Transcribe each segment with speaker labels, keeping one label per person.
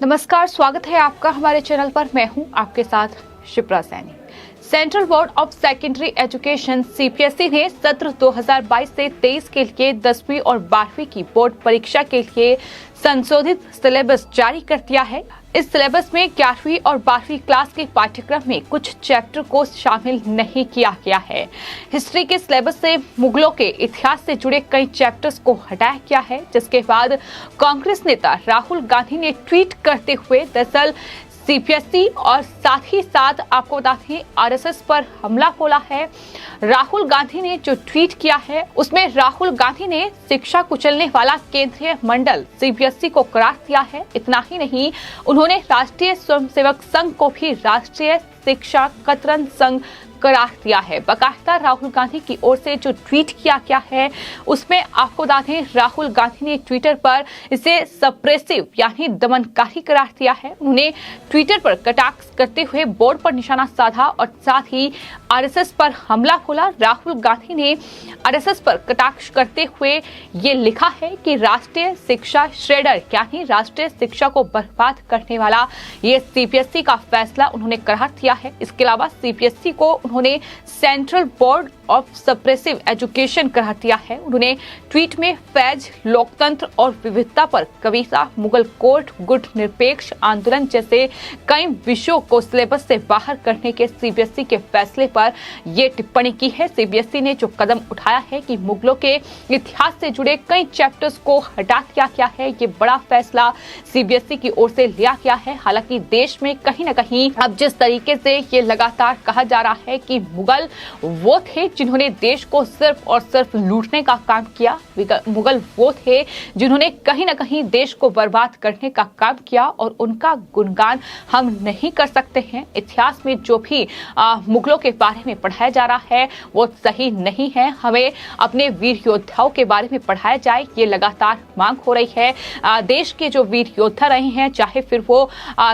Speaker 1: नमस्कार, स्वागत है आपका हमारे चैनल पर। मैं हूं आपके साथ Shipra Saini. Central board of secondary education CPSE ने सत्र 2022 से 23 के लिए 10वीं और 12वीं की बोर्ड परीक्षा के लिए संशोधित सिलेबस जारी कर दिया है। इस सिलेबस में 11वीं और 12वीं क्लास के पाठ्यक्रम में कुछ चैप्टर को शामिल नहीं किया गया है। हिस्ट्री के सिलेबस से मुगलों के इतिहास से जुड़े कई चैप्टर्स को हटाया गया है, जिसके बाद कांग्रेस नेता राहुल गांधी ने ट्वीट करते हुए दरअसल सीपीएसई और साथ ही साथ आपको बता दें आरएसएस पर हमला बोला है। राहुल गांधी ने जो ट्वीट किया है उसमें राहुल गांधी ने शिक्षा कुचलने वाला केंद्रीय मंडल सीपीएसई को करार दिया है। इतना ही नहीं, उन्होंने राष्ट्रीय स्वयंसेवक संघ को भी राष्ट्रीय शिक्षा कतरन संघ करार दिया है। बाकायदा राहुल गांधी की ओर से जो ट्वीट किया गया है उसमें आपको बता दें राहुल गांधी ने ट्विटर पर इसे सप्रेसिव यानी दमनकारी करार दिया है। उन्होंने ट्विटर पर कटाक्ष करते हुए बोर्ड पर निशाना साधा और साथ ही आरएसएस पर हमला बोला। राहुल गांधी ने आरएसएस पर कटाक्ष करते हुए ये लिखा है कि राष्ट्रीय शिक्षा श्रेडर यानी राष्ट्रीय शिक्षा को बर्बाद करने वाला ये सीपीएसई का फैसला उन्होंने करार दिया है। इसके अलावा सीपीएसई को उन्होंने central board of suppressive education करार दिया है। उन्होंने ट्वीट में फैज, लोकतंत्र और विविधता पर कविता, मुगल कोर्ट, गुट निरपेक्ष आंदोलन जैसे कई विषयों को सिलेबस से बाहर करने के सीबीएसई के फैसले पर यह टिप्पणी की है। सीबीएसई ने जो कदम उठाया है कि मुगलों के इतिहास से जुड़े कई चैप्टर्स को हटा दिया गया है, ये बड़ा फैसला सीबीएसई की ओर से लिया गया है। हालांकि देश में कहीं न कहीं अब जिस तरीके से ये लगातार कहा जा रहा है कि मुगल वो थे जिन्होंने देश को सिर्फ और सिर्फ लूटने का काम किया, मुगल वो थे जिन्होंने कहीं न कहीं देश को बर्बाद करने का काम किया और उनका गुणगान हम नहीं कर सकते हैं। इतिहास में जो भी मुगलों के बारे में पढ़ाया जा रहा है वो सही नहीं है। हमें अपने वीर योद्धाओं के बारे में पढ़ाया जाए, ये लगातार मांग हो रही है। देश के जो वीर योद्धा रहे हैं, चाहे फिर वो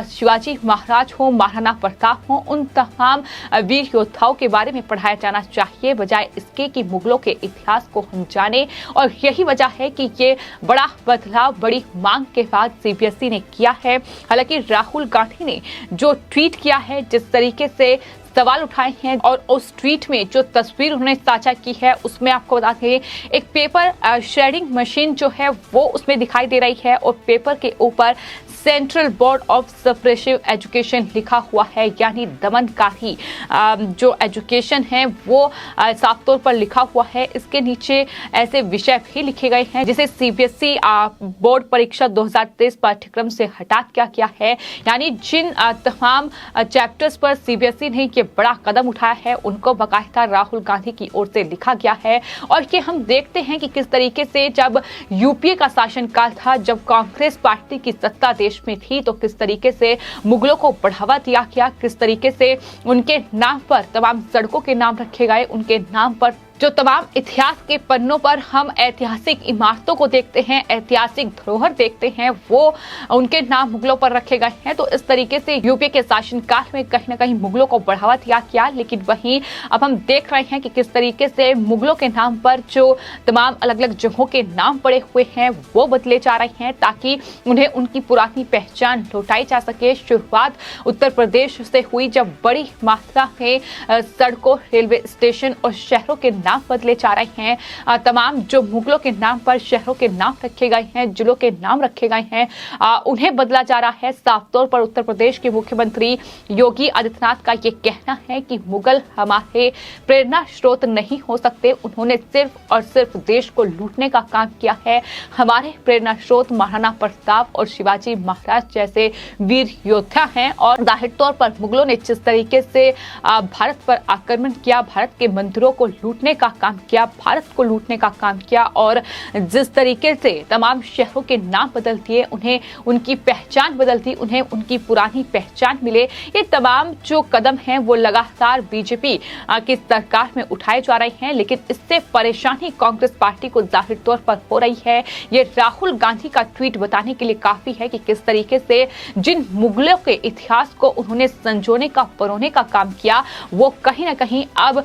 Speaker 1: शिवाजी महाराज हो, महाराणा प्रताप हो, उन तमाम वीर योद्धाओं के बारे में पढ़ाया जाना चाहिए, बजाय इसके कि मुगलों के इतिहास को हम जाने। और यही वजह है कि ये बड़ा बदलाव बड़ी मांग के बाद सीबीएसई ने किया है। हालांकि राहुल गांधी ने जो ट्वीट किया है, जिस तरीके से सवाल उठाए हैं और उस ट्वीट में जो तस्वीर उन्होंने साझा की है उसमें आपको बता दें एक पेपर शेडिंग मशीन जो है वो उसमें दिखाई दे रही है और पेपर के ऊपर central board of suppressive education लिखा हुआ है, यानी दमनकारी जो एजुकेशन है वो साफ तौर पर लिखा हुआ है। इसके नीचे ऐसे विषय भी लिखे गए हैं जिसे सीबीएसई बोर्ड परीक्षा 2023 पाठ्यक्रम से हटा दिया गया है। यानी जिन तमाम चैप्टर्स पर सीबीएसई ने ये बड़ा कदम उठाया है उनको बाकायदा राहुल गांधी की ओर से लिखा गया है। और ये हम देखते हैं कि किस तरीके से जब यूपीए का शासनकाल था, जब कांग्रेस पार्टी की सत्ता देश में थी, तो किस तरीके से मुगलों को बढ़ावा दिया गया, किस तरीके से उनके नाम पर तमाम सड़कों के नाम रखे गए, उनके नाम पर जो तमाम इतिहास के पन्नों पर हम ऐतिहासिक इमारतों को देखते हैं, ऐतिहासिक धरोहर देखते हैं, वो उनके नाम मुगलों पर रखे गए हैं। तो इस तरीके से यूपी के शासनकाल में कहीं न कहीं मुगलों को बढ़ावा दिया गया। लेकिन वहीं अब हम देख रहे हैं कि किस तरीके से मुगलों के नाम पर जो तमाम अलग अलग जगहों के नाम पड़े हुए हैं वो बदले जा रहे हैं ताकि उन्हें उनकी पुरानी पहचान लौटाई जा सके। शुरुआत उत्तर प्रदेश से हुई, जब बड़ी मात्रा में सड़कों, रेलवे स्टेशन और शहरों के नाम बदले जा रहे हैं। तमाम जो मुगलों के नाम पर शहरों के नाम रखे गए हैं, जिलों के नाम रखे गए हैं, उन्हें बदला जा रहा है। साफ तौर पर उत्तर प्रदेश के मुख्यमंत्री योगी आदित्यनाथ का ये कहना है कि मुगल हमारे प्रेरणा स्रोत नहीं हो सकते, उन्होंने सिर्फ और सिर्फ देश को लूटने का काम किया है। हमारे प्रेरणा स्रोत महाराणा प्रताप और शिवाजी महाराज जैसे वीर योद्धा हैं। और जाहिर तौर पर मुगलों ने जिस तरीके से भारत पर आक्रमण किया, भारत के मंदिरों को लूटने का काम किया, भारत को लूटने का काम किया और जिस तरीके से तमाम शहरों के नाम बदल दिए, उन्हें उनकी पहचान बदल दी, उन्हें उनकी पुरानी पहचान मिले, ये तमाम जो कदम हैं वो लगातार बीजेपी की सरकार में उठाए जा रहे हैं। लेकिन इससे परेशानी कांग्रेस पार्टी को जाहिर तौर पर हो रही है। ये राहुल गांधी का ट्वीट बताने के लिए काफी है कि किस तरीके से जिन मुगलों के इतिहास को उन्होंने संजोने का, परोने का काम किया, वो कहीं ना कहीं अब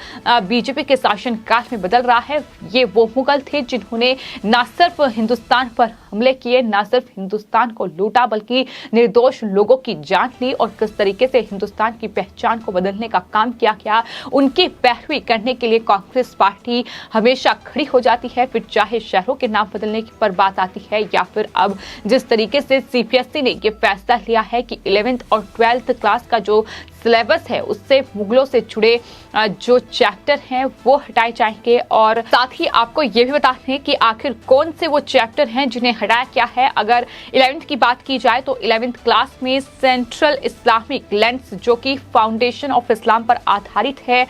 Speaker 1: बीजेपी के शासन काल में बदल रहा है। ये वो मुगल थे जिन्होंने न सिर्फ हिंदुस्तान पर हमले किए, न सिर्फ हिंदुस्तान को लूटा, बल्कि निर्दोष लोगों की जान ली और किस तरीके से हिंदुस्तान की पहचान को बदलने का काम किया गया। उनकी पैरवी करने के लिए कांग्रेस पार्टी हमेशा खड़ी हो जाती है, फिर चाहे शहरों के नाम बदलने की पर बात आती है या फिर अब जिस तरीके से सीपीएसई ने ये फैसला लिया है कि 11th और 12th क्लास का जो सिलेबस है उससे मुगलों से जुड़े जो चैप्टर हैं वो हटाए जाएंगे। और साथ ही आपको ये भी बता दें कि आखिर कौन से वो चैप्टर हैं जिन्हें हटाया गया है। अगर 11th की बात की जाए तो 11th क्लास में सेंट्रल इस्लामिक लेंस जो कि फाउंडेशन ऑफ इस्लाम पर आधारित है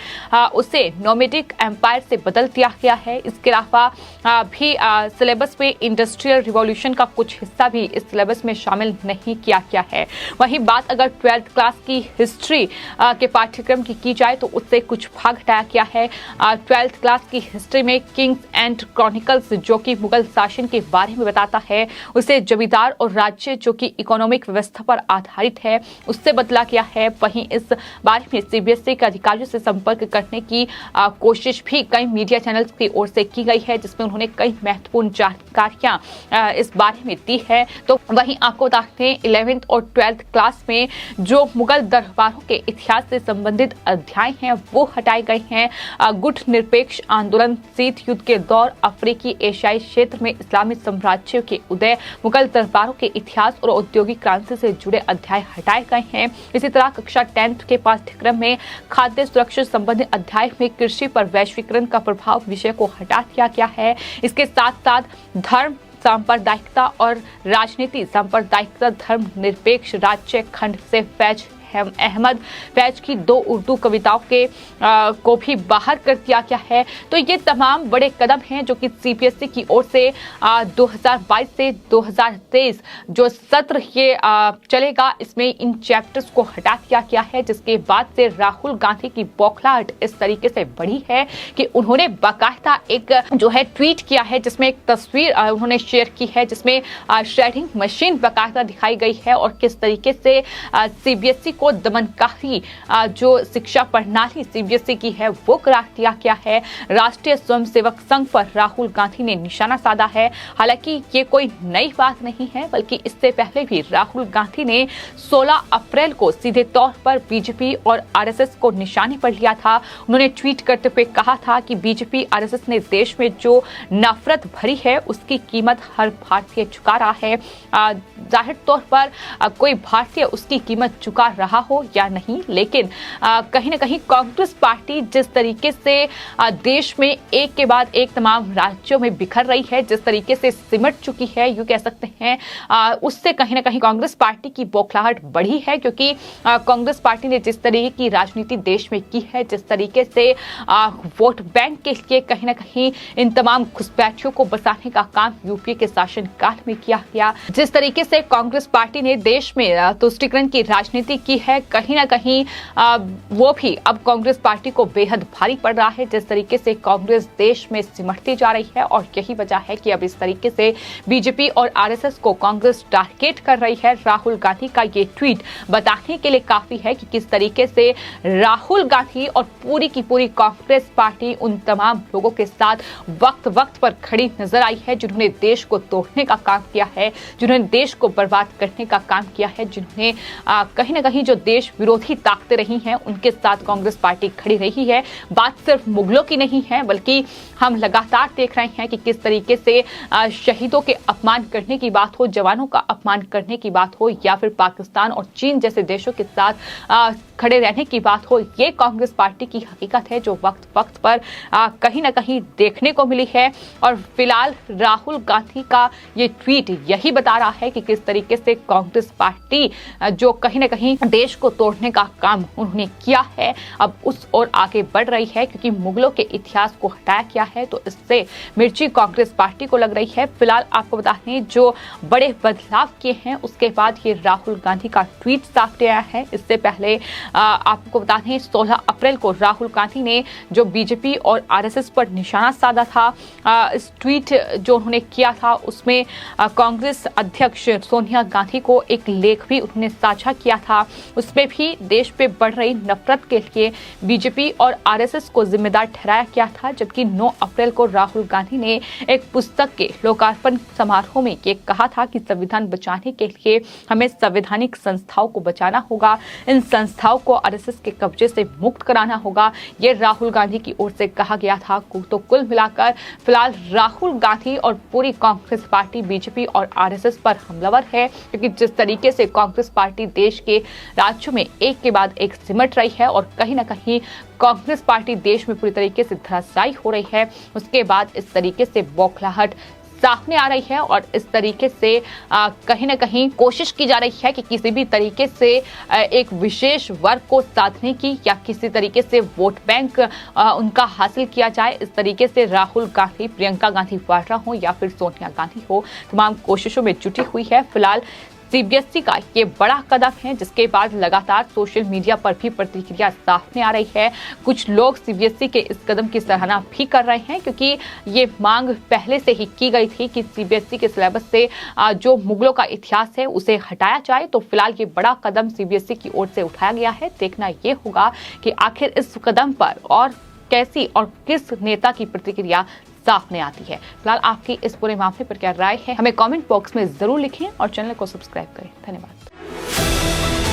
Speaker 1: उसे नोमेडिक एम्पायर से बदल दिया गया है। इसके अलावा भी सिलेबस में इंडस्ट्रियल रिवॉल्यूशन का कुछ हिस्सा भी इस सिलेबस में शामिल नहीं किया गया है। वहीं बात अगर 12th क्लास की हिस्ट्री के पाठ्यक्रम की जाए तो उससे कुछ भाग हटाया गया है। 12th क्लास की हिस्ट्री में किंग्स एंड क्रॉनिकल्स जो कि मुगल शासन के बारे में बताता है उसे जमींदार और राज्य जो कि इकोनॉमिक व्यवस्था पर आधारित है उससे बदला गया है। वहीं इस बारे में सीबीएसई के अधिकारियों से संपर्क करने की कोशिश भी कई मीडिया चैनल्स की ओर से की गई है जिसमें उन्होंने कई महत्वपूर्ण जानकारियां इस बारे में दी है। तो वहीं आपको बताते हैं 11th और 12th क्लास में जो मुगल दरबारों के इतिहास से संबंधित अध्याय हैं वो हटाए गए हैं। गुट निरपेक्ष आंदोलन, शीत युद्ध के दौर, अफ्रीकी एशियाई क्षेत्र में इस्लामी साम्राज्य के उदय, मुगल दरबारों के इतिहास और औद्योगिक क्रांति से जुड़े अध्याय हटाए गए हैं। इसी तरह कक्षा 10th के पाठ्यक्रम में खाद्य सुरक्षा संबंधी अध्याय में कृषि पर वैश्वीकरण का प्रभाव विषय को हटा दिया गया है। इसके साथ साथ धर्म सांप्रदायिकता और राजनीति, सांप्रदायिकता, धर्म निरपेक्ष राज्य खंड से फैज अहमद फैज की 2 उर्दू कविताओं के को भी बाहर कर दिया गया है। तो ये तमाम बड़े कदम हैं जो कि सीपीएसई की ओर से 2022 से 2023 जो सत्र ये चलेगा इसमें इन चैप्टर्स को हटा दिया गया है। जिसके बाद से राहुल गांधी की बौखलाहट इस तरीके से बढ़ी है कि उन्होंने बाकायदा एक जो है ट्वीट किया है जिसमें एक तस्वीर उन्होंने शेयर की है जिसमें श्रेडिंग मशीन बाकायदा दिखाई गई है और किस तरीके से सीबीएसई को दमनकारी जो शिक्षा प्रणाली सीबीएसई की है वो करार दिया गया है। राष्ट्रीय स्वयंसेवक संघ पर राहुल गांधी ने निशाना साधा है। हालांकि ये कोई नई बात नहीं है बल्कि इससे पहले भी राहुल गांधी ने 16 अप्रैल को सीधे तौर पर बीजेपी और आरएसएस को निशाने पर लिया था। उन्होंने ट्वीट करते हुए कहा था कि बीजेपी आरएसएस ने देश में जो नफरत भरी है उसकी कीमत हर भारतीय चुका रहा है। जाहिर तौर पर कोई भारतीय उसकी कीमत चुका रहा हो या नहीं, लेकिन कहीं ना कहीं कांग्रेस पार्टी जिस तरीके से देश में एक के बाद एक तमाम राज्यों में बिखर रही है, जिस तरीके से सिमट चुकी है, यूं कह सकते हैं, उससे कहीं ना कहीं कांग्रेस पार्टी की बौखलाहट बढ़ी है। क्योंकि कांग्रेस पार्टी ने जिस तरीके की राजनीति देश में की है, जिस तरीके से वोट बैंक के लिए कहीं ना कहीं इन तमाम घुसपैठियों को बसाने का काम यूपीए के शासन काल में किया गया, जिस तरीके से कांग्रेस पार्टी ने देश में तुष्टीकरण की राजनीति की है, कहीं ना कहीं वो भी अब कांग्रेस पार्टी को बेहद भारी पड़ रहा है। जिस तरीके से कांग्रेस देश में सिमटती जा रही है और यही वजह है कि अब इस तरीके से बीजेपी और आरएसएस को कांग्रेस टारगेट कर रही है। राहुल गांधी का ये ट्वीट बताने के लिए काफी है कि किस तरीके से राहुल गांधी और पूरी की पूरी कांग्रेस पार्टी उन तमाम लोगों के साथ वक्त वक्त पर खड़ी नजर आई है जिन्होंने देश को तोड़ने का काम किया है, जिन्होंने देश को बर्बाद करने का काम किया है, जिन्होंने कहीं ना कहीं जो देश विरोधी ताकतें रही हैं उनके साथ कांग्रेस पार्टी खड़ी रही है। बात सिर्फ मुगलों की नहीं है बल्कि हम लगातार देख रहे हैं कि किस तरीके से शहीदों के अपमान करने की बात हो, जवानों का अपमान करने की बात हो या फिर पाकिस्तान और चीन जैसे देशों के साथ खड़े रहने की बात हो, ये कांग्रेस पार्टी की हकीकत है जो वक्त वक्त पर कहीं ना कहीं देखने को मिली है। और फिलहाल राहुल गांधी का ये ट्वीट यही बता रहा है कि किस तरीके से कांग्रेस पार्टी जो कहीं ना कहीं देश को तोड़ने का काम उन्होंने किया है अब उस ओर आगे बढ़ रही है। क्योंकि मुगलों के इतिहास को हटाया गया है तो इससे मिर्ची कांग्रेस पार्टी को लग रही है। फिलहाल आपको बता दें जो बड़े बदलाव किए हैं उसके बाद ये राहुल गांधी का ट्वीट सामने आया है। इससे पहले आपको बता दें 16 अप्रैल को राहुल गांधी ने जो बीजेपी और आरएसएस पर निशाना साधा था, इस ट्वीट जो उन्होंने किया था उसमें कांग्रेस अध्यक्ष सोनिया गांधी को एक लेख भी उन्होंने साझा किया था। उसमें भी देश पे बढ़ रही नफरत के लिए बीजेपी और आरएसएस को जिम्मेदार ठहराया गया था। जबकि 9 अप्रैल को राहुल गांधी ने एक पुस्तक के लोकार्पण समारोह में ये कहा था कि संविधान बचाने के लिए हमें संवैधानिक संस्थाओं को बचाना होगा, इन संस्थाओं को आरएसएस के कब्जे से मुक्त कराना होगा, ये राहुल गांधी की ओर से कहा गया था। तो कुल मिलाकर फिलहाल राहुल गांधी और पूरी कांग्रेस पार्टी बीजेपी और आरएसएस पर हमलावर है, क्योंकि जिस तरीके से कांग्रेस पार्टी देश के राज्यों में एक के बाद एक सिमट रही है और कहीं ना कहीं कांग्रेस पार्टी देश में पूरी तरीके से धराशायी हो रही है, उसके बाद इस तरीके से बौखलाहट सामने आ रही है और इस तरीके से कहीं ना कहीं कोशिश की जा रही है कि किसी भी तरीके से एक विशेष वर्ग को साधने की या किसी तरीके से वोट बैंक उनका हासिल किया जाए। इस तरीके से राहुल गांधी, प्रियंका गांधी वाड्रा हो या फिर सोनिया गांधी हो, तमाम कोशिशों में जुटी हुई है। फिलहाल सीबीएसई का ये बड़ा कदम है, जिसके बाद लगातार सोशल मीडिया पर भी प्रतिक्रिया सामने आ रही है। कुछ लोग सीबीएसई के इस कदम की सराहना भी कर रहे हैं, क्योंकि ये मांग पहले से ही की गई थी कि सीबीएसई के सिलेबस से जो मुगलों का इतिहास है उसे हटाया जाए। तो फिलहाल ये बड़ा कदम सीबीएसई की ओर से उठाया गया है। देखना ये होगा कि आखिर इस कदम पर और कैसी और किस नेता की प्रतिक्रिया सामने आती है। फिलहाल आपकी इस पूरे मामले पर क्या राय है, हमें कमेंट बॉक्स में जरूर लिखें और चैनल को सब्सक्राइब करें। धन्यवाद।